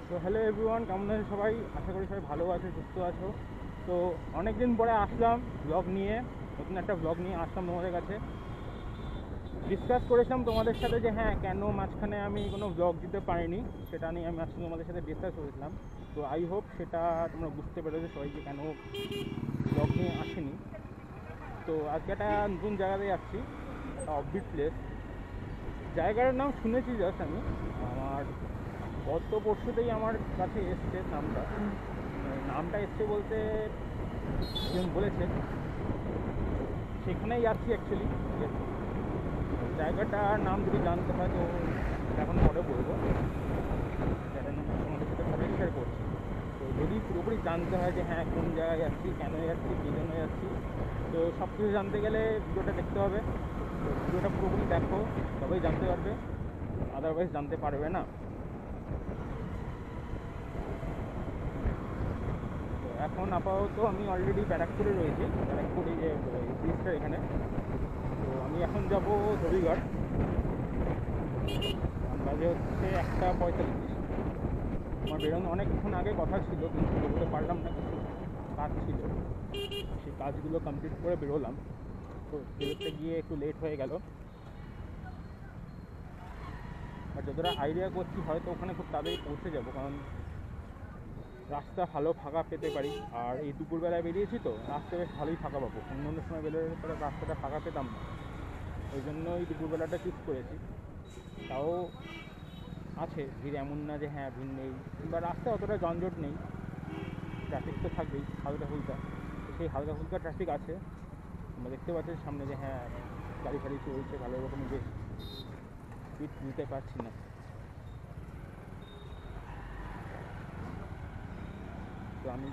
তো hello everyone, কেমন আছো সবাই? আশা করি সবাই ভালো আছো, সুস্থ আছো। তো অনেক দিন পরে আসলাম ব্লগ নিয়ে, নতুন একটা ব্লগ নিয়ে আসলাম তোমাদের কাছে। ডিসকাস করেছিলাম তোমাদের সাথে যে হ্যাঁ, কেন মাঝখানে আমি কোনো ব্লগ দিতে পারিনি, সেটা নিয়ে আমি আজকে তোমাদের সাথে ডিসকাস করেছিলাম। তো আই হোপ সেটা তোমরা বুঝতে পেরেছো সবাই যে কেন ব্লগ নিয়ে আসেনি। তো আজকে একটা নতুন জায়গাতে যাচ্ছি, একটা অফবিট প্লেস। জায়গাটার নাম শুনেছি জাস্ট আমি, আমার গত পরশুতেই আমার কাছে এসছে নামটা এসছে বলতে একজন বলেছে, সেখানেই যাচ্ছি অ্যাকচুয়ালি। জায়গাটার নাম যদি জানতে হয় তো এখন পরে বলবো, জায়গাটার নাম তোমাদের সাথে পরে শেয়ার করছি। তো যদি পুরোপুরি জানতে হয় যে হ্যাঁ কোন জায়গায় যাচ্ছি, কেন যাচ্ছি, কী জন্য যাচ্ছি, তো সব কিছু জানতে গেলে ভিডিওটা দেখতে হবে। তো ভিডিওটা পুরোপুরি দেখো, তবেই জানতে পারবে, আদারওয়াইজ জানতে পারবে না। এখন আপাতত আমি অলরেডি ব্যারাকপুরে রয়েছি, ব্যারাকপুরে যে ব্রিজটা এখানে। তো আমি এখন যাব হবিগড়, বাজে হচ্ছে 1:45। আমার বেরোনো অনেকক্ষণ আগে কথা ছিল, কিন্তু বেরোতে পারলাম না, কিছু কাজ ছিল, সেই কাজগুলো কমপ্লিট করে বেরোলাম। তো বেরোতে গিয়ে একটু লেট হয়ে গেল। আর যতটা আইডিয়া করছি হয়তো ওখানে খুব তাড়াতাড়ি পৌঁছে যাব, কারণ রাস্তা ভালো ফাঁকা পেতে পারি। আর এই দুপুরবেলায় বেরিয়েছি তো রাস্তা বেশ ভালোই ফাঁকা পাবো, অন্য সময় বেরোলে পরে রাস্তাটা ফাঁকা পেতাম না, ওই জন্যই দুপুরবেলাটা চুজ করেছি। তাও আছে ভিড়, এমন না যে হ্যাঁ ভিড় নেই, কিংবা রাস্তায় অতটা যানজট নেই, ট্রাফিক তো থাকবেই হালকা ফুলকা। তো সেই হালকা ফুলকা ট্রাফিক আছে, আমরা দেখতে পাচ্ছি সামনে যে হ্যাঁ গাড়ি ফাড়ি চলছে ভালো রকম, বেশ স্পিড নিতে পারছি না। তো আমি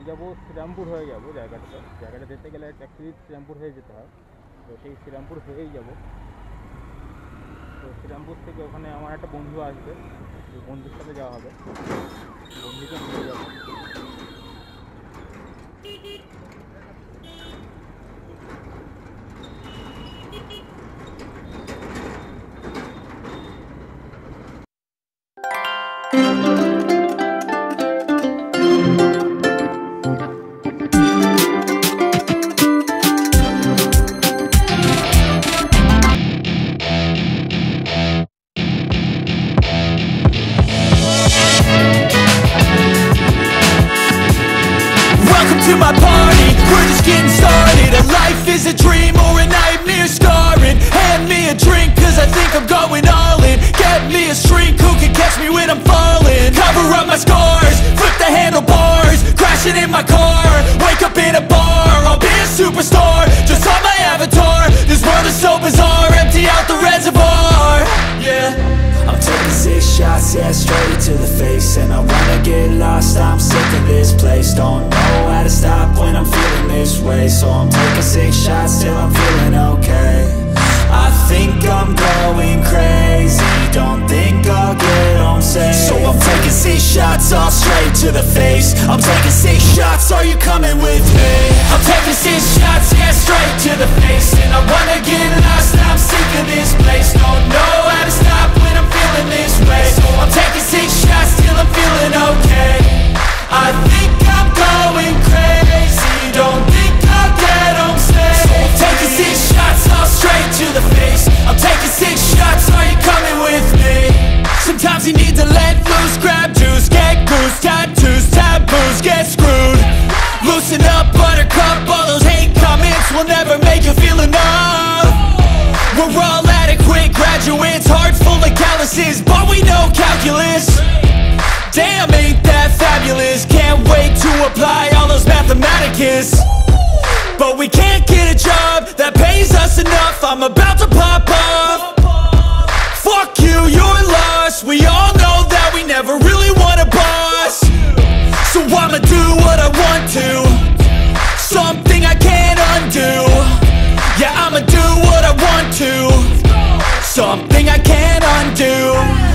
যাবো শ্রীরামপুর হয়ে যাবো। জায়গাটা যেতে গেলে অ্যাকচুয়ালি শ্রীরামপুর হয়ে যেতে হয়, তো সেই শ্রীরামপুর হয়েই যাব। তো শ্রীরামপুর থেকে ওখানে আমার একটা বন্ধু আসবে, ওই বন্ধুর সাথে যাওয়া হবে, বন্ধুকে নিয়ে যাবো। To my party, we're just getting started. A life is a dream or a nightmare scarring. Hand me a drink cause I think I'm going all in. Get me a shrink who can catch me when I'm falling. Cover up my scars, flip the handlebars, crashing in my car, wake up in a bar. I'll be a superstar, just on my avatar. This world is so bizarre, empty out the reservoir. Yeah, I'm taking 6 shots, yeah, straight to the face. And I wanna get lost, I'm sick of this place. Don't know how to stop when I'm feeling this way. So I'm taking 6 shots till I'm feeling okay. I think I'm going crazy, don't think I'll get home safe. So I'm taking 6 shots, all straight to the face. I'm taking 6 shots, are you coming with me? I'm taking 6 shots, yeah, straight to the face. And I wanna get lost, I'm sick of this place. Don't know how to stop when I'm feeling this way. So I'm taking 6 shots till I'm feeling okay. I think I'm going crazy, don't think I'll get home safe. So I'm taking 6 shots, all straight to the face. I'm taking 6 shots, are you coming with me? Sometimes you need to let loose, grab juice, get goose, tattoos, taboos, get screwed. Loosen up, buttercup, all those hate comments will never make you feel enough. We're all adequate graduates, heart full of calluses, but we know calculus. Damn, ain't that fabulous? Can't wait to apply all those mathematicus. But we can't get a job that pays us enough. I'm about to pop off. Fuck you, you're lost. We all know that we never really want a boss. So I'ma do what I want to, something I can't undo. Yeah, I'ma do what I want to, something I can't undo.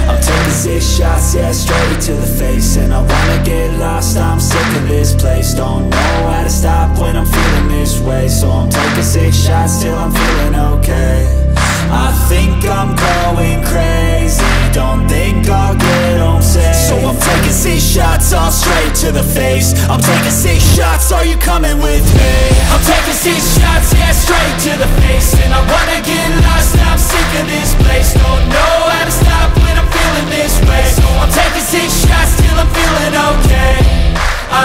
I'm taking 6 shots, yeah, straight to the face. And I wanna get lost, I'm sick of this place. Don't know how to stop when I'm feeling this way. So I'm taking 6 shots till I'm feeling okay. I think I'm going crazy, don't think I'll get home safe. So I'm to the face. I'm taking 6 shots, are you coming with me? I'm taking 6 shots, yeah, straight to the face. And I wanna get lost, I'm sick of this place. Don't know how to stop when I'm feeling this way. So I'm taking 6 shots till I'm feeling okay.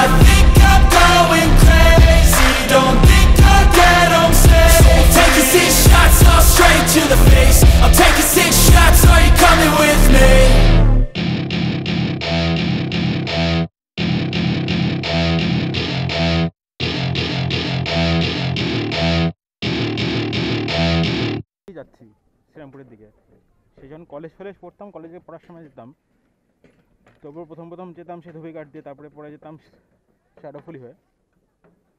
I think I'm going crazy, don't think I'll get home safe. So I'm taking 6 shots, all straight to the face. I'm taking 6 shots, are you coming with me? যাচ্ছি শ্রীরামপুরের দিকে। সেই যখন college পড়তাম, কলেজে পড়ার সময় যেতাম, তবুও প্রথম যেতাম সে ধুবিঘাট দিয়ে, তারপরে পরে যেতাম শ্যাডোফুলি হয়ে।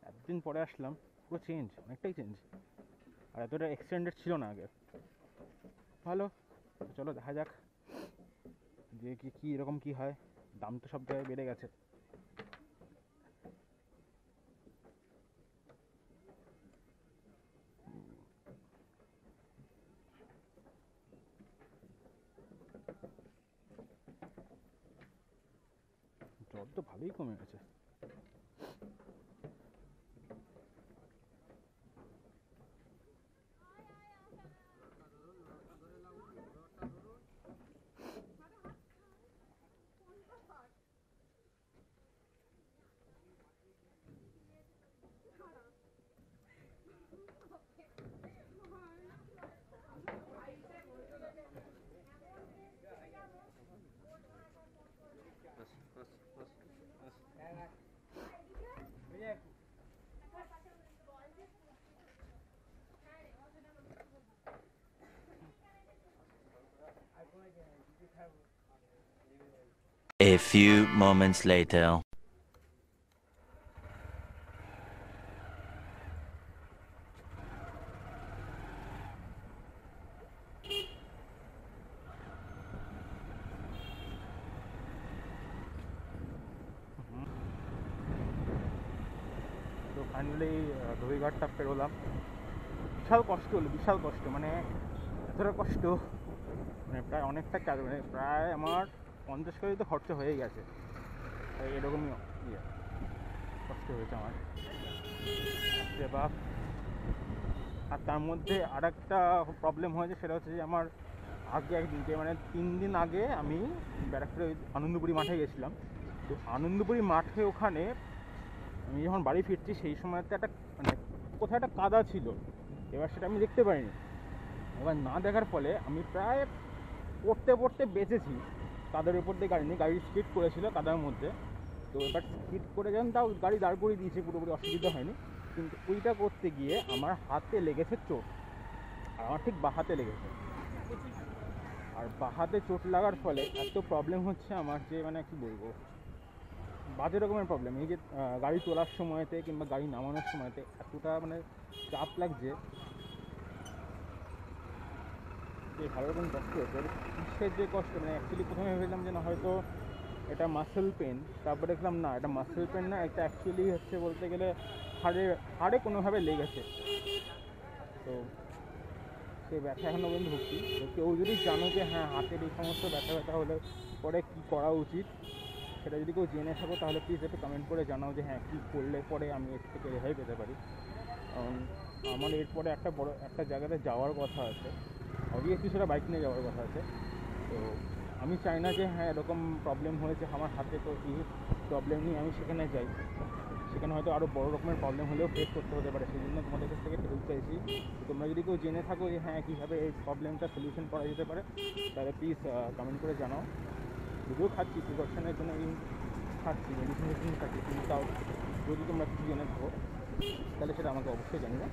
একদিন পরে আসলাম, পুরো চেঞ্জ, অনেকটাই চেঞ্জ, আর এতটা এক্সটেন্ডেড ছিল না আগে। ভালো, চলো দেখা যাক যে কী এরকম কী হয়। দাম তো সব জায়গায় বেড়ে গেছে। জ্বর তো ভালোই কমে গেছে। A few moments later. তো ফাইনালি ধুবিঘাটটা পেরোলাম। বিশাল কষ্ট হলো, বিশাল কষ্ট, মানে এতটা কষ্ট, মানে প্রায় অনেকটা কাজ, মানে প্রায় আমার 50 কেজি তো খরচা হয়ে গেছে। এরকমই কষ্ট হয়েছে আমার। বাপ, আর তার মধ্যে আর একটা প্রবলেম হয়েছে, সেটা হচ্ছে যে আমার আগে একদিনকে, মানে 3 দিন আগে আমি ব্যারাকপুরে আনন্দপুরি মাঠে গেছিলাম। তো আনন্দপুরি মাঠে ওখানে আমি যখন বাড়ি ফিরছি সেই সময়তে একটা, মানে কোথাও একটা কাদা ছিল, এবার সেটা আমি দেখতে পাইনি। এবার না দেখার ফলে আমি প্রায় পড়তে বেঁচেছি। কাদার উপর দিয়ে গাড়ি নিয়ে, গাড়ি স্কিড করেছিল কাদার মধ্যে। তো এবার স্কিড করে যখন তাও গাড়ি দাঁড় করিয়ে দিয়েছে, পুরোপুরি অসুবিধা হয়নি, কিন্তু ওইটা করতে গিয়ে আমার হাতে লেগেছে চোট, আর আমার ঠিক বাঁ হাতে লেগেছে। আর বাঁ হাতে চোট লাগার ফলে এত প্রবলেম হচ্ছে আমার, যে মানে কী বলবো, বাজে রকমের প্রবলেম। এই যে গাড়ি তোলার সময়তে কিংবা গাড়ি নামানোর সময়তে এতটা মানে চাপ লাগছে যে ভালো রকম কষ্ট হচ্ছে। কিসের যে কষ্ট, মানে অ্যাকচুয়ালি প্রথমে ভেবেছিলাম যে না হয়তো এটা মাসেল পেন, তারপরে দেখলাম না, এটা মাসেল পেন না, এটা অ্যাকচুয়ালি হচ্ছে বলতে গেলে হাড়ে কোনোভাবে লেগেছে। তো সেই ব্যথা এখনও পর্যন্ত ভুগছি। তো কেউ যদি জানো যে হ্যাঁ হাতের এই সমস্ত ব্যথা হলে পরে কী করা উচিত, সেটা যদি কেউ জেনে থাকো তাহলে প্লিজ একটু কমেন্ট করে জানাও যে হ্যাঁ কী করলে পরে আমি এর থেকে রেহাই পেতে পারি। কারণ আমার এরপরে একটা জায়গাতে যাওয়ার কথা আছে, অবভিয়াসলি সেটা বাইক নিয়ে যাওয়ার কথা আছে। তো আমি চাই না যে হ্যাঁ এরকম প্রবলেম হয়েছে আমার হাতে, তো এই প্রবলেম নিয়ে আমি সেখানে যাই, সেখানে হয়তো আরও বড় রকমের প্রবলেম হলেও ফেস করতে হতে পারে। সেই জন্য তোমাদের কাছ থেকে হেল্প চাইছি। তোমরা যদি কেউ জেনে থাকো যে হ্যাঁ কীভাবে এই প্রবলেমটা সলিউশন করা যেতে পারে, তাহলে প্লিজ কমেন্ট করে জানাও। যদিও খাচ্ছি, প্রিকশনের জন্য খাচ্ছি, মেডিসিন খাচ্ছি, কিন্তু তাও যদি তোমরা কিছু জেনে থাকো তাহলে সেটা আমাকে অবশ্যই জানিও।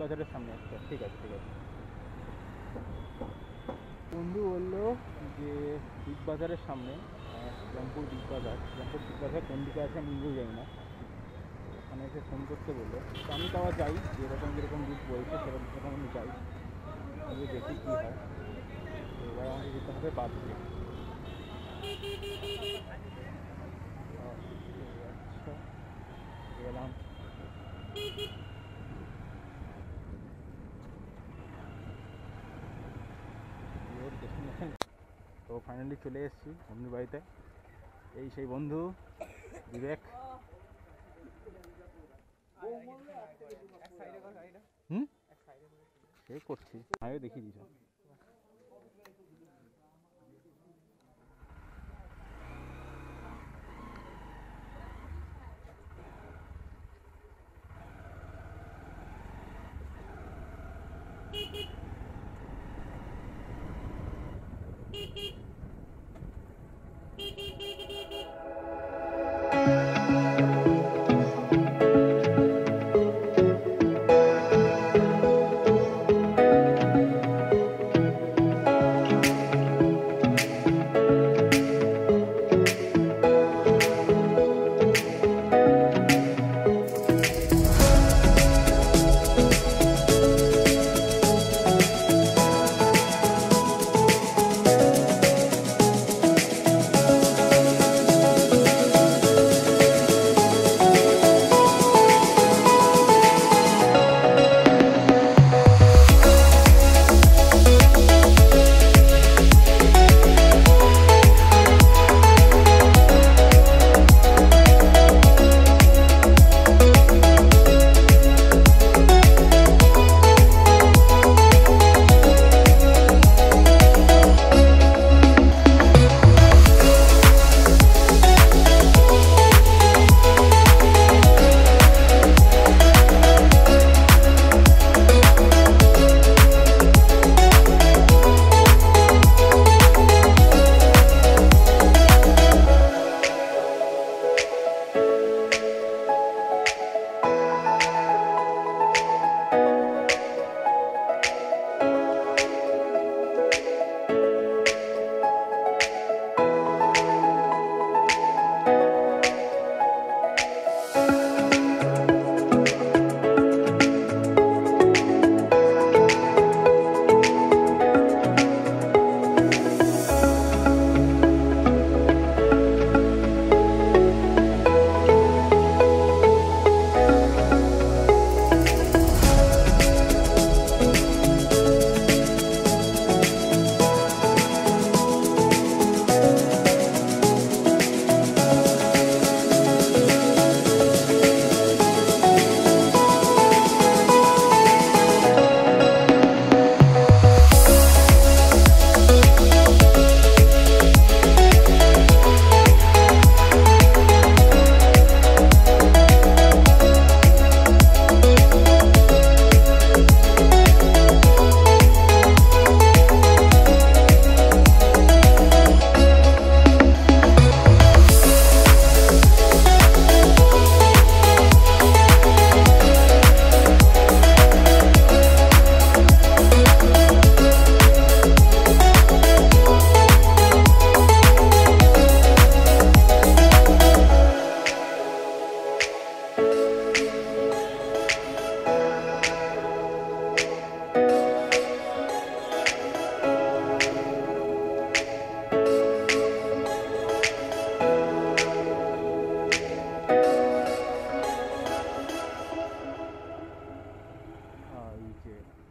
বাজারের সামনে একটা, ঠিক আছে। বন্ধু বললো যে বিগ বাজারের সামনে, শ্রীরামপুর বিগ বাজার কোন দিকে আছে আমি নিজেও জানি না, ওখানে এসে ফোন করতে বললো। তো আমি তো আবার যাই, যেরকম রুট বলছে সেরকম আমি যাই, আমি দেখি কী হয়। তো এবার আমাকে যেতে হবে বাদ দিয়ে। আচ্ছা গেলাম। Your destination তো ফাইনালি চলে এসেছি বন্ধুর বাড়িতে। এই সেই বন্ধু বিবেক। সেই করছি, আগে দেখিয়ে দিস।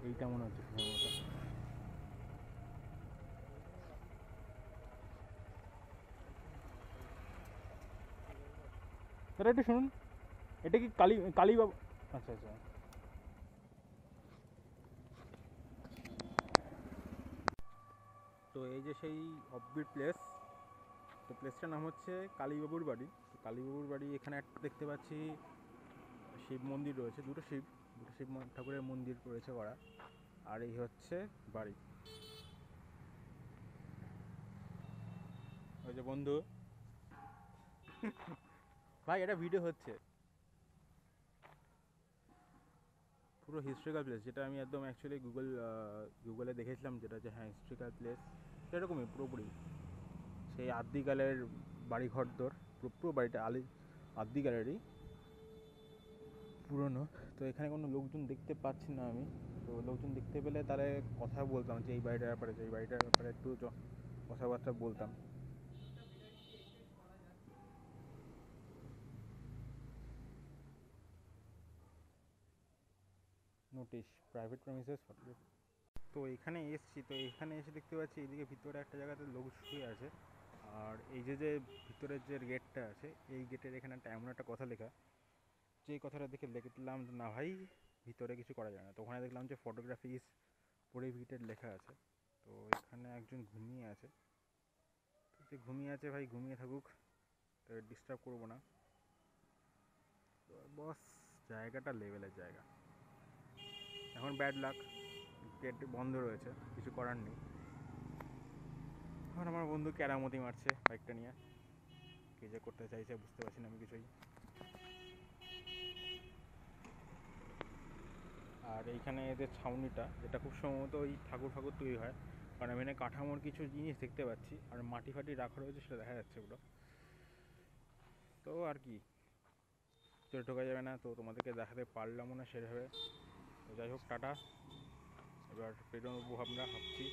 এইটা মনে হচ্ছে সম্ভবত। দাদা একটু শুনুন, এটা কি কালীবাবু? আচ্ছা আচ্ছা। তো এই যে সেই অফবিট প্লেস, তো প্লেসটার নাম হচ্ছে কালীবাবুর বাড়ি। তো কালীবাবুর বাড়ি এখানে একটা দেখতে পাচ্ছি শিব মন্দির রয়েছে, দুটো শিব ঠাকুরের মন্দির রয়েছে করা। আর এই হচ্ছে বাড়ি। ওই যে বন্ধু ভাই এটা ভিডিও হচ্ছে, পুরো হিস্ট্রিক্যাল প্লেস, যেটা আমি একদম অ্যাকচুয়ালি গুগলে দেখেছিলাম, যেটা যে হ্যাঁ হিস্ট্রিক্যাল প্লেস সেরকমই পুরোপুরি। সেই আদিকালের বাড়িঘর দর, পুরো বাড়িটা আদিকালেরই পুরনো। তো এখানে কোনো লোকজন দেখতে পাচ্ছি না আমি। তো লোকজন দেখতে পেলে তাহলে কথা বলতাম যে এই বাড়িটার ব্যাপারে একটু কথাবার্তা বলতাম। নোটিশ প্রাইভেট প্রেমিসেস তো এখানে এসছি, তো এখানে এসে দেখতে পাচ্ছি এইদিকে ভিতরে একটা জায়গাতে লোক শুয়ে আছে। আর এই যে যে ভিতরের যে গেটটা আছে, এই গেটের এখানে একটা এমন একটা কথা লেখা, যে কথাটা দেখে দেখলাম যে না ভাই ভিতরে কিছু করা যায় না। তো ওখানে দেখলাম যে ফটোগ্রাফি ইজ প্রোহিবিটেড লেখা আছে। তো এখানে একজন ঘুমিয়ে আছে, তো যে ঘুমিয়ে আছে ভাই ঘুমিয়ে থাকুক, তো ডিস্টার্ব করবো না। তো বস জায়গাটা লেভেলের জায়গা। এখন ব্যাড লাক, গেট বন্ধ রয়েছে, কিছু করার নেই। এখন আমার বন্ধু ক্যারামতি মারছে বাইকটা নিয়ে, কে যে করতে চাইছে বুঝতে পারছি না আমি কিছুই। আর এইখানে এদের ছাউনিটা, যেটা খুব সম্ভবত ওই ঠাকুর ঠাকুর তৈরি হয়, কারণ এখানে কাঠামোর কিছু জিনিস দেখতে পাচ্ছি, আর মাটি ফাটি রাখা রয়েছে সেটা দেখা যাচ্ছে পুরো। তো আর কি, চলে ঢোকা যাবে না, তো তোমাদেরকে দেখাতে পারলামও না সেভাবে। তো যাই হোক, টাটা। এবার বেরোবো আমরা, ভাবছি।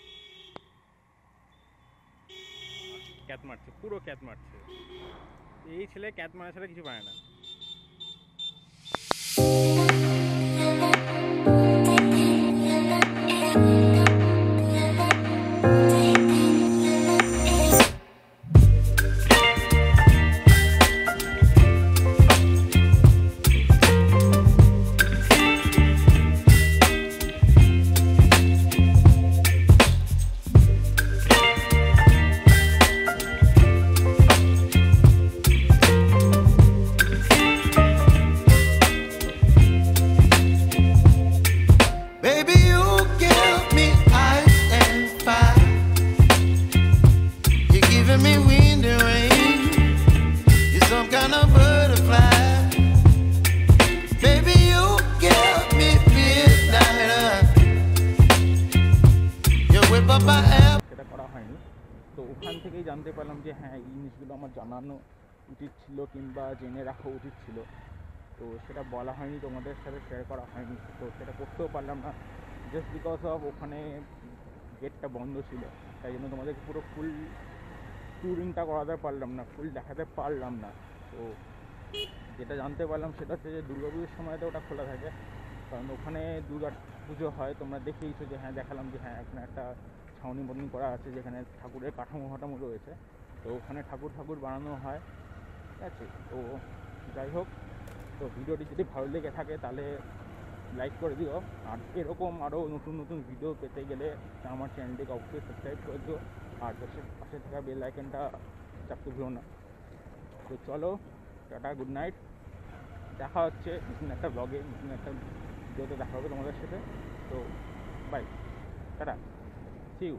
ক্যাত মারছে, পুরো ক্যাত মারছে। এই ছেলে ক্যাত মারা ছাড়া কিছু পায় না। Baby, you give me ice and fire. You're giving me wind and rain. You're some kind of butterfly. Baby, you give me midnight. You whip up my app. সেটা করা হয়নি। তো ওখান থেকেই জানতে পারলাম যে হ্যাঁ, এই জিনিসগুলো আমার জানানো উচিত ছিল, কিংবা জেনে রাখা উচিত ছিল। তো সেটা বলা হয়নি, তোমাদের সাথে শেয়ার করা হয়নি। তো সেটা করতেও পারলাম না, জাস্ট বিকজ অফ ওখানে গেটটা বন্ধ ছিল। তাই জন্য তোমাদেরকে পুরো ফুল ট্যুরিংটা করাতে পারলাম না, ফুল দেখাতে পারলাম না। তো যেটা জানতে পারলাম সেটা হচ্ছে যে দুর্গাপুজোর সময়তে ওটা খোলা থাকে, কারণ ওখানে দুর্গা পুজো হয়। তোমরা দেখেইছো যে হ্যাঁ, দেখালাম যে হ্যাঁ, এখানে একটা ছাউনি বন্দি করা আছে, যেখানে ঠাকুরের কাঠামো রয়েছে। তো ওখানে ঠাকুর বানানো হয়, ঠিক আছে। তো যাই হোক, তো ভিডিওটি যদি ভালো লেগে থাকে তাহলে লাইক করে দিও। আর এরকম আরও নতুন নতুন ভিডিও পেতে গেলে আমার চ্যানেলটিকে অবশ্যই সাবস্ক্রাইব করে দিও, আর পাশে থাকা বেল আইকনটা চাপতে ভুলো না। তো চলো, টাটা, গুড নাইট। দেখা হচ্ছে নতুন একটা ব্লগে, নতুন একটা ভিডিওতে দেখা হবে তোমাদের সাথে। তো বাই, টাটা, সি ইউ।